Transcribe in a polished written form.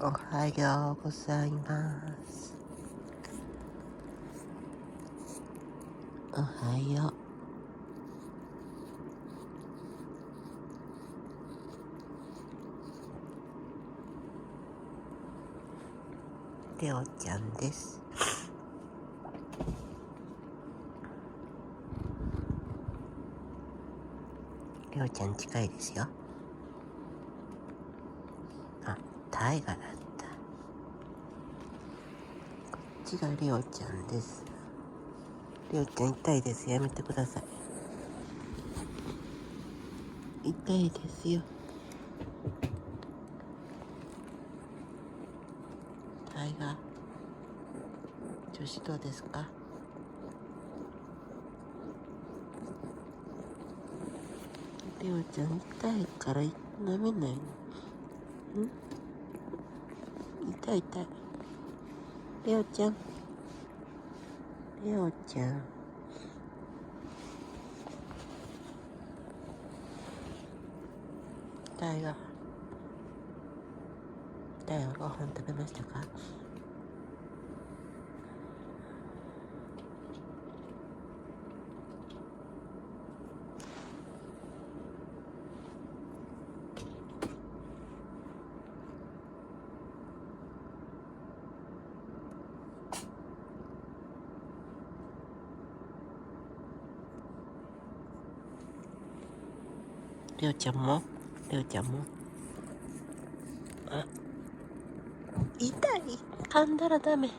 おはようございます。おはよう。レオちゃんです。レオちゃん近いですよ。あ、タイガだった。こっちがレオちゃんです。レオちゃん痛いです。やめてください。痛いですよ。タイガ、調子どうですか？レオちゃん痛いから舐めないの。痛い痛い。レオちゃん。レオちゃん。タイガ。タイガご飯食べましたか？レオちゃんも？レオちゃんも？あ、痛い。噛んだらダメ。